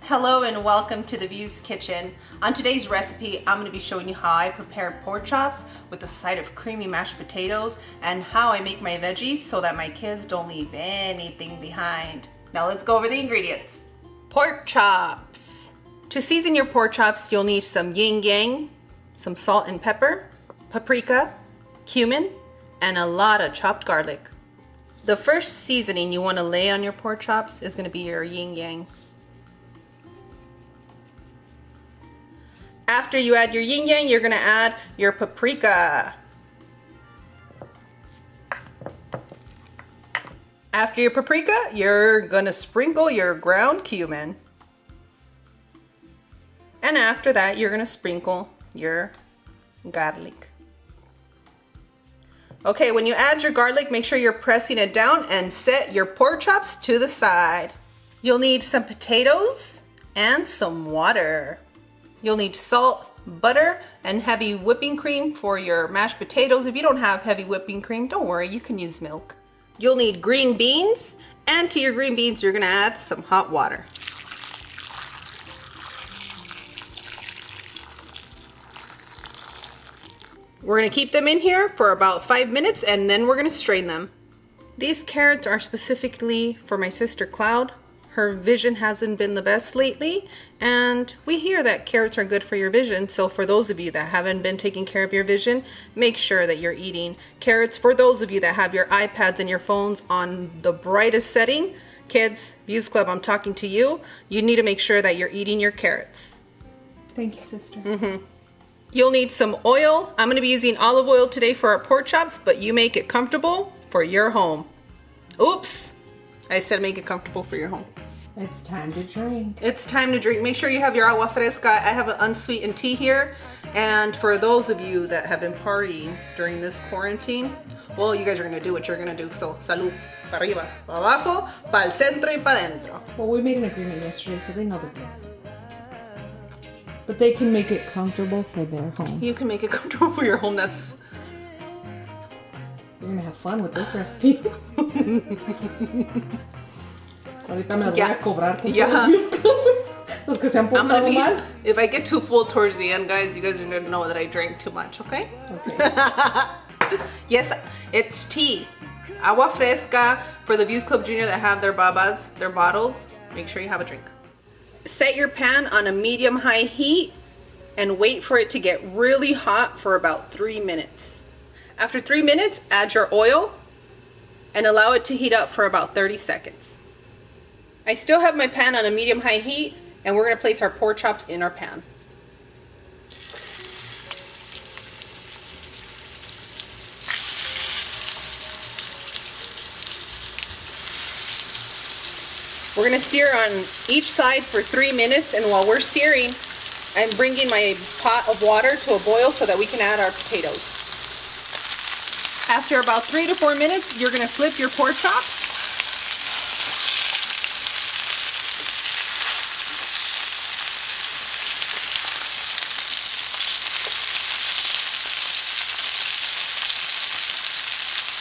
Hello and welcome to the View's Kitchen. On today's recipe, I'm going to be showing you how I prepare pork chops with a side of creamy mashed potatoes and how I make my veggies so that my kids don't leave anything behind. Now let's go over the ingredients. Pork chops. To season your pork chops, you'll need some yin yang, some salt and pepper, paprika, cumin, and a lot of chopped garlic. The first seasoning you want to lay on your pork chops is going to be your yin yang. After you add your yin yang, you're going to add your paprika. After your paprika, you're going to sprinkle your ground cumin. And after that, you're going to sprinkle your garlic. Okay, when you add your garlic, make sure you're pressing it down and set your pork chops to the side. You'll need some potatoes and some water. You'll need salt, butter, and heavy whipping cream for your mashed potatoes. If you don't have heavy whipping cream, don't worry, you can use milk. You'll need green beans, and to your green beans, you're gonna add some hot water. We're gonna keep them in here for about 5 minutes, and then we're gonna strain them. These carrots are specifically for my sister Cloud. Her vision hasn't been the best lately, and we hear that carrots are good for your vision. So for those of you that haven't been taking care of your vision, make sure that you're eating carrots. For those of you that have your iPads and your phones on the brightest setting, kids, Views Club, I'm talking to you. You need to make sure that you're eating your carrots. Thank you, sister. You'll need some oil. I'm going to be using olive oil today for our pork chops, but you make it comfortable for your home. Oops! I said make it comfortable for your home. It's time to drink. It's time to drink. Make sure you have your agua fresca. I have an unsweetened tea here. And for those of you that have been partying during this quarantine, well, you guys are going to do what you're going to do. So, salud. Pa arriba, pa abajo, pa el centro y pa dentro. Well, we made an agreement yesterday, so they know the rules. But they can make it comfortable for their home. You can make it comfortable for your home. That's... You're going to have fun with this recipe. Ahorita me las voy a cobrar con los que se han portado mal. If I get too full towards the end, guys, you guys are going to know that I drank too much, okay? Okay. Yes, it's tea. Agua fresca for the Views Club Junior that have their babas, their bottles. Make sure you have a drink. Set your pan on a medium-high heat and wait for it to get really hot for about 3 minutes. After 3 minutes, add your oil and allow it to heat up for about 30 seconds. I still have my pan on a medium-high heat, and we're going to place our pork chops in our pan. We're going to sear on each side for 3 minutes, and while we're searing, I'm bringing my pot of water to a boil so that we can add our potatoes. After about 3 to 4 minutes, you're going to flip your pork chops.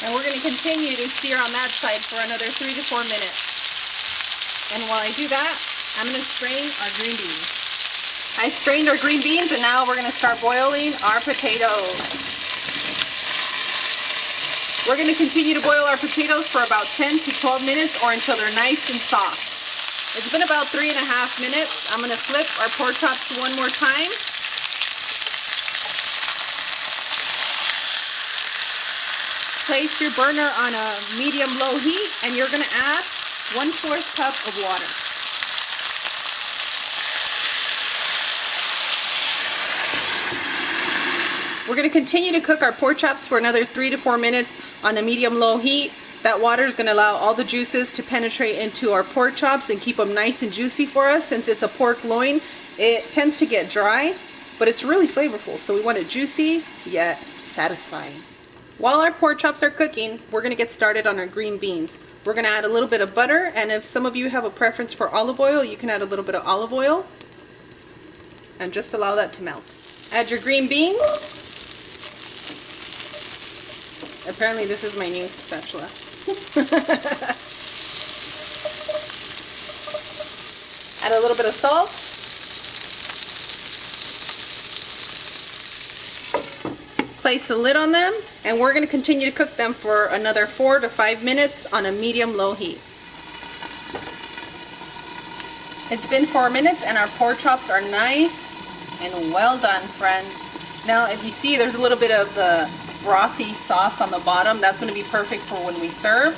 And we're going to continue to sear on that side for another 3 to 4 minutes. And while I do that, I'm going to strain our green beans. I strained our green beans, and now we're going to start boiling our potatoes. We're going to continue to boil our potatoes for about 10 to 12 minutes or until they're nice and soft. It's been about 3.5 minutes. I'm going to flip our pork chops one more time. Place your burner on a medium-low heat, and you're going to add 1/4 cup of water. We're going to continue to cook our pork chops for another 3 to 4 minutes on a medium-low heat. That water is going to allow all the juices to penetrate into our pork chops and keep them nice and juicy for us. Since it's a pork loin, it tends to get dry, but it's really flavorful, so we want it juicy yet satisfying. While our pork chops are cooking, we're going to get started on our green beans. We're going to add a little bit of butter, and if some of you have a preference for olive oil, you can add a little bit of olive oil and just allow that to melt. Add your green beans. Apparently this is my new spatula. Add a little bit of salt. Place a lid on them, and we're going to continue to cook them for another 4 to 5 minutes on a medium-low heat. It's been 4 minutes and our pork chops are nice and well done, friends. Now if you see there's a little bit of the brothy sauce on the bottom, that's going to be perfect for when we serve.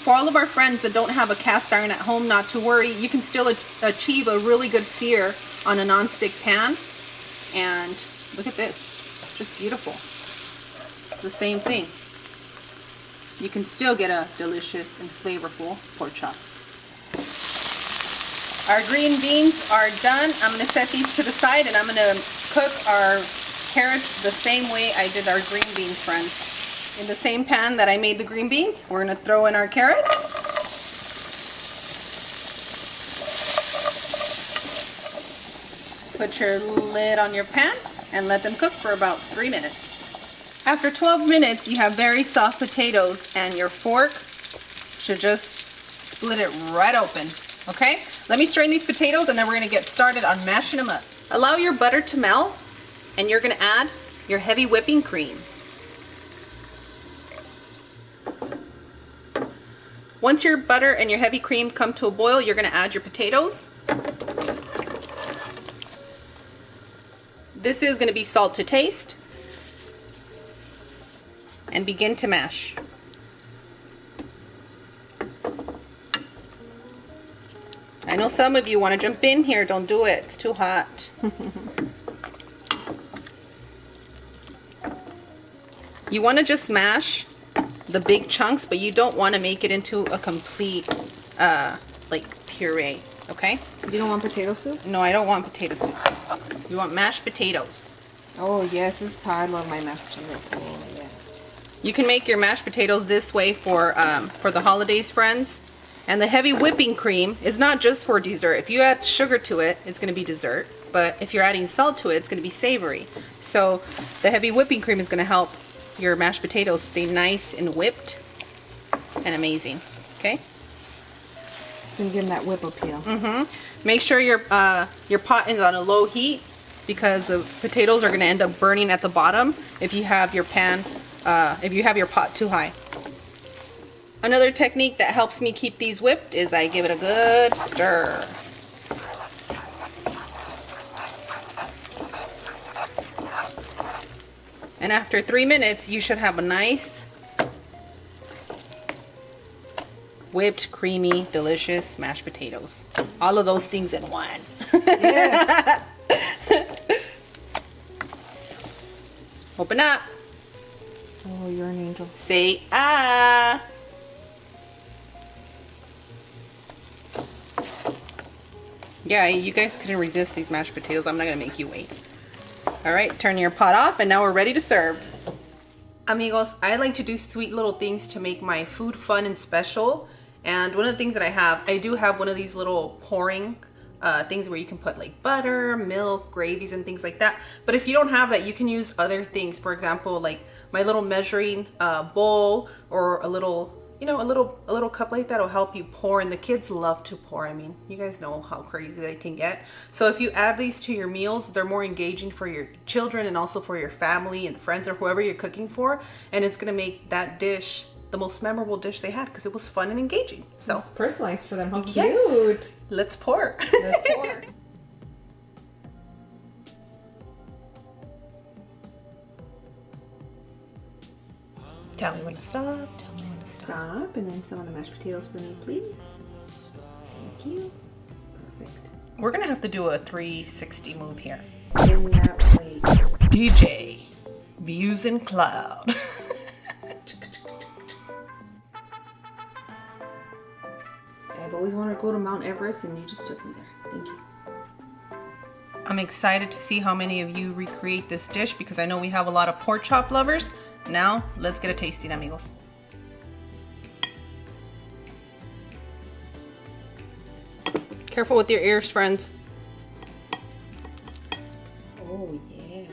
For all of our friends that don't have a cast iron at home, not to worry, you can still achieve a really good sear on a non-stick pan. And look at this, just beautiful. The same thing. You can still get a delicious and flavorful pork chop. Our green beans are done. I'm going to set these to the side and I'm going to cook our carrots the same way I did our green beans, friends. In the same pan that I made the green beans, we're going to throw in our carrots. Put your lid on your pan and let them cook for about 3 minutes. After 12 minutes, you have very soft potatoes and your fork should just split it right open, okay? Let me strain these potatoes and then we're gonna get started on mashing them up. Allow your butter to melt and you're gonna add your heavy whipping cream. Once your butter and your heavy cream come to a boil, you're gonna add your potatoes. This is gonna be salt to taste. And begin to mash. I know some of you want to jump in here. Don't do it. It's too hot. You want to just mash the big chunks, but you don't want to make it into a complete like puree, okay? You don't want potato soup? No, I don't want potato soup. You want mashed potatoes. Oh yes, this is how I love my mashed potatoes. Oh yeah. You can make your mashed potatoes this way for the holidays, friends. And the heavy whipping cream is not just for dessert. If you add sugar to it, it's going to be dessert. But if you're adding salt to it, it's going to be savory. So the heavy whipping cream is going to help your mashed potatoes stay nice and whipped and amazing. Okay? It's going to give them that whip appeal. Make sure your pot is on a low heat because the potatoes are going to end up burning at the bottom if you have your pan. If you have your pot too high. Another technique that helps me keep these whipped is I give it a good stir. And after 3 minutes, you should have a nice, whipped, creamy, delicious mashed potatoes. All of those things in one. Yes. Open up. Oh, you're an angel. Say ah. Yeah, you guys couldn't resist these mashed potatoes. I'm not gonna make you wait. All right, turn your pot off and now we're ready to serve. Amigos, I like to do sweet little things to make my food fun and special. And one of the things that I do have one of these little pouring things where you can put like butter, milk, gravies and things like that. But if you don't have that, you can use other things. For example, like my little measuring bowl or a little, you know, a little cup like that will help you pour. And the kids love to pour. I mean, you guys know how crazy they can get. So if you add these to your meals, they're more engaging for your children and also for your family and friends or whoever you're cooking for. And it's gonna make that dish the most memorable dish they had because it was fun and engaging. So it's personalized for them. How cute. Yes. Let's pour. Let's pour. Tell me when to stop. Tell me when to stop. Stop, and then some of the mashed potatoes for me, please. Thank you. Perfect. We're gonna have to do a 360 move here. Spin that way. DJ, views in cloud. I've always wanted to go to Mount Everest, and you just took me there. Thank you. I'm excited to see how many of you recreate this dish because I know we have a lot of pork chop lovers. Now, let's get a tasting, amigos. Careful with your ears, friends. Oh, yeah.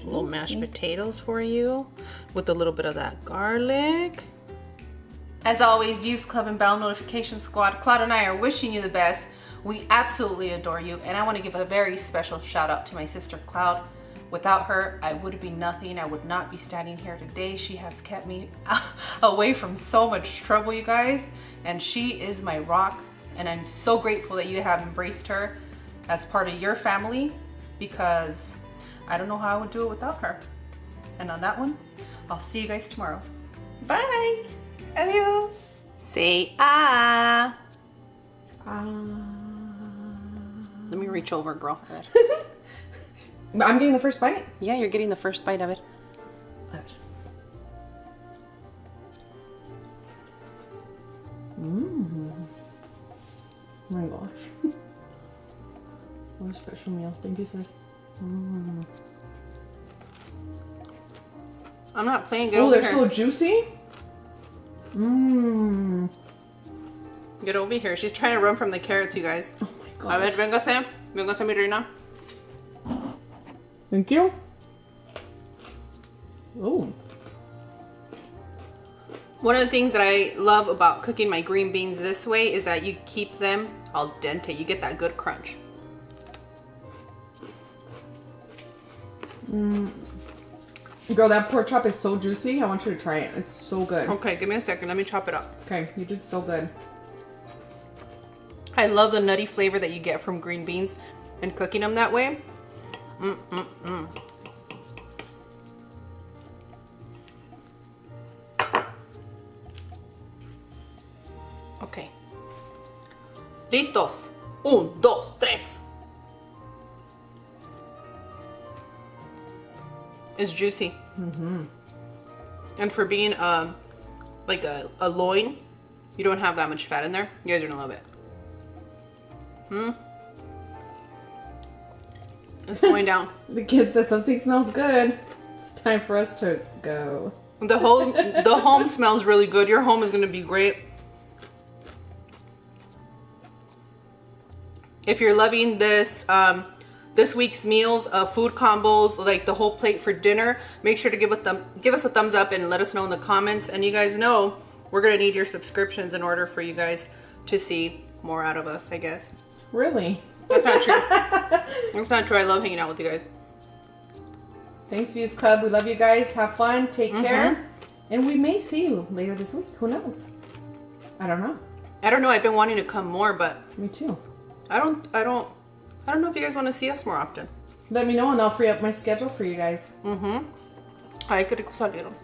Little mashed potatoes for you with a little bit of that garlic. As always, Views Club and Bell Notification Squad, Cloud and I are wishing you the best. We absolutely adore you, and I want to give a very special shout out to my sister Cloud. Without her, I would be nothing. I would not be standing here today. She has kept me away from so much trouble, you guys, and she is my rock, and I'm so grateful that you have embraced her as part of your family, because I don't know how I would do it without her. And on that one, I'll see you guys tomorrow. Bye! Adios! Say ah! Let me reach over, girl. I'm getting the first bite? Yeah, you're getting the first bite of it. Oh my gosh. What a special meal. Thank you, sis. I'm not playing good Oh, over they're here. so juicy. Mmm. Get over here. She's trying to run from the carrots, you guys. Oh my A god. ver, véngase. Véngase, mi reina. Thank you. Oh. One of the things that I love about cooking my green beans this way is that you keep them al dente. You get that good crunch. Girl, that pork chop is so juicy. I want you to try it. It's so good. Okay, give me a second. Let me chop it up. Okay, you did so good. I love the nutty flavor that you get from green beans and cooking them that way. Okay. Listos. 1, 2, 3. It's juicy. And for being like a loin, you don't have that much fat in there. You guys are gonna love it. It's going down. The kid said something smells good. It's time for us to go. The home smells really good. Your home is gonna be great. If you're loving this this week's meals, food combos, like the whole plate for dinner, make sure to give us a thumbs up and let us know in the comments. And you guys know we're gonna need your subscriptions in order for you guys to see more out of us, I guess. Really? That's not true. That's not true. I love hanging out with you guys. Thanks, Views Club. We love you guys. Have fun. Take care. And we may see you later this week. Who knows? I don't know. I don't know. I've been wanting to come more, but Me too. I don't know if you guys want to see us more often. Let me know and I'll free up my schedule for you guys. Ay, qué rico salieron.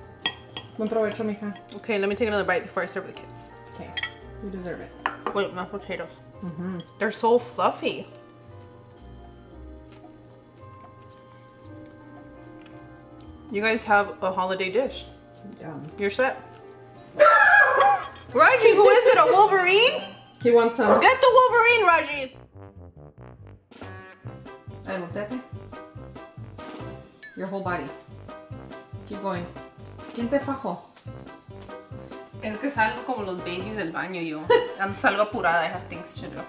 Buen provecho, mija. Okay, let me take another bite before I serve the kids. Okay. You deserve it. Wait, mashed potatoes. They're so fluffy. You guys have a holiday dish. Yum. You're set. Raji, who is it? A Wolverine? He wants some. Get the Wolverine, Raji. I love that thing. Your whole body. Keep going. ¿Quién te fajó? Es que salgo como los babies del baño yo. Salgo apurada. I have things to do.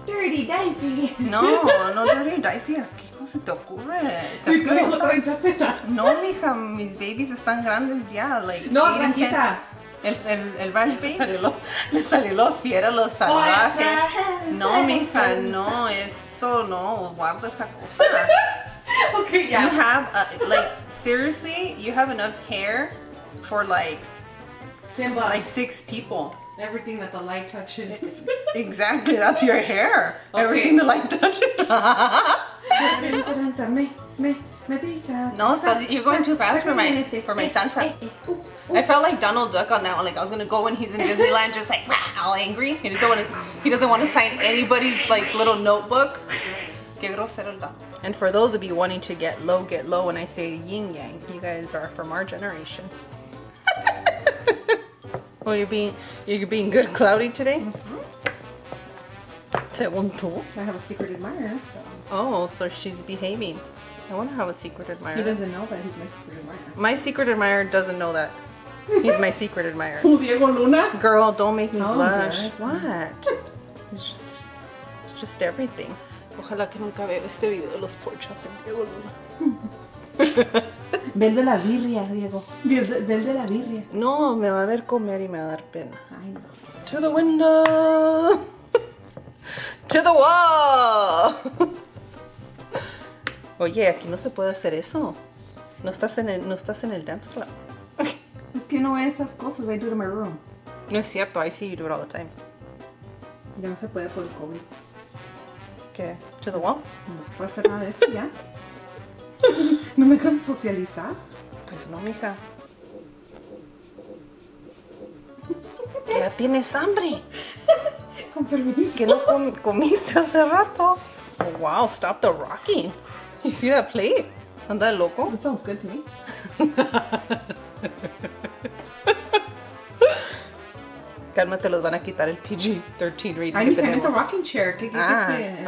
Dirty diaper. No dirty diaper. ¿Cómo se te ocurre? Qué asquerosa. No, mija, mis babies están grandes ya. Like, No, 8 and 10. Blanquita. El Rash Baby le salió lo fiera, lo salvaje. No, mija, no, eso no, guarda esa cosa. Okay, You yeah. have, like, seriously, you have enough hair for like Simba. 6 people. Everything that the light touches. Exactly, that's your hair. Okay. Everything the light touches. No, you're going too fast for my salsa. I felt like Donald Duck on that one. Like I was gonna go when he's in Disneyland, just like all angry. He doesn't want to sign anybody's like little notebook. Qué grosero el Duck. And for those of you wanting to get low when I say yin yang, you guys are from our generation. Well, you're being good, Cloudy, today. Según tú. I have a secret admirer, so. Oh, so she's behaving. I want to have a secret admirer. He doesn't know that he's my secret admirer. My secret admirer doesn't know that. He's my secret admirer. Who, Diego Luna? Girl, don't make me No, blush. yes. What? It's just everything. Ojalá que nunca vea este video de los pork chops en Diego Luna. Vel de la birria, Diego. Vel de la birria. No, me va a ver comer y me va a dar pena. Ay, no. To the window. To the wall. Oye, aquí no se puede hacer eso. No estás en el dance club. Es que no es esas cosas. I do it in my room. No es cierto, I see you do it all the time. Ya no se puede por el COVID. ¿Qué? To the wall? No se puede hacer nada de eso ya. No me dejan socializar. Pues no, mija. Ya tienes hambre. Con permiso. Que no comiste hace rato. Oh, wow, stop the rocking. You see that plate? ¿Anda loco? That sounds good to me. Cálmate, los van a quitar el PG-13 rating Ay, que mi gente, tenemos. rocking chair. ¿Qué es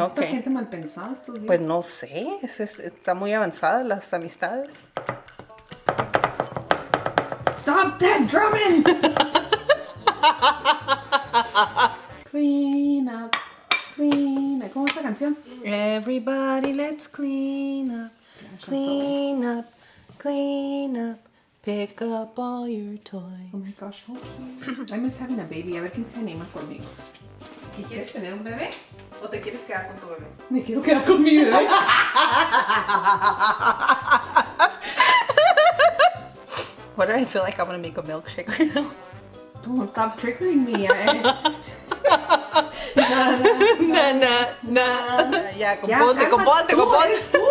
ok. esta gente mal pensada estos días? Pues no sé, está muy avanzada las amistades. Stop that drumming! Clean up, clean up. ¿Cómo es esa canción? Everybody, let's clean up, clean up, clean up. Pick up all your toys. Oh my gosh, how cute. I miss having a baby. A ver quién se anima conmigo. ¿Y quieres tener un bebé? ¿O te quieres quedar con tu bebé? Me quiero quedar con mi bebé. Why do I feel like I'm gonna make a milkshake right now? Don't stop triggering me. Ya, componte. Eres tú.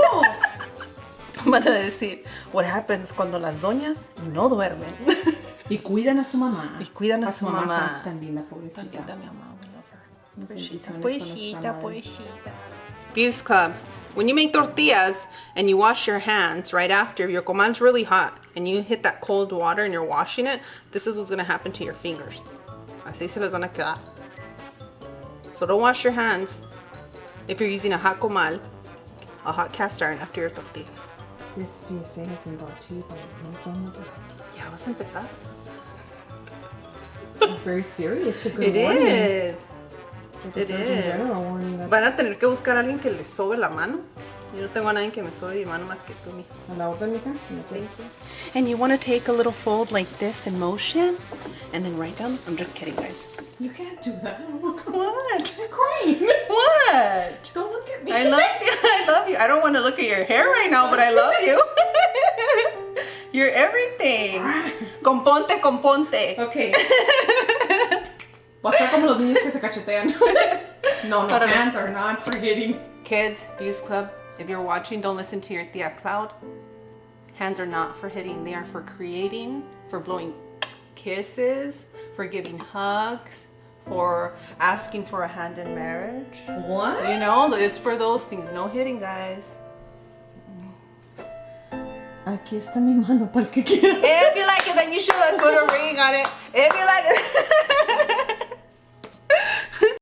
Van a decir, what happens cuando las doñas no duermen. Y cuidan a su mamá. Y cuidan a su mamá. Tan linda, pobrecita. Tan linda mi mamá, we love her. Bendiciones Poesita, con nuestra madre. poesita. Fuse Club. When you make tortillas and you wash your hands right after, your comal's really hot and you hit that cold water and you're washing it, this is what's going to happen to your fingers. Así se les van a quedar. So don't wash your hands if you're using a hot comal, a hot cast iron after your tortillas. This PSA has been brought to you by Amazon. Ya vas a empezar. It's very serious. It's a good It warning. is. It's like a It Surgeon is. General warning. That's Van a tener que buscar a alguien que les sobe la mano. Yo no tengo a nadie que me sobe mi mano más que tú, mija. a la orden, mija. And you want to take a little fold like this in motion and then write down. I'm just kidding, guys. You can't do that. What? I'm crying. What? Don't look at me. I love you. I love you. I don't want to look at your hair right now, but I love you. You're everything. Componte, componte. Okay. Va a estar como los niños que se cachetean. No, hands are not for hitting. Kids, Views Club, if you're watching, don't listen to your Tia Cloud. Hands are not for hitting. They are for creating, for blowing kisses, for giving hugs, for asking for a hand in marriage. What? You know, it's for those things. No hitting, guys. Aquí está mi mano para el que quiera. If you like it, then you should put a ring on it. If you like it.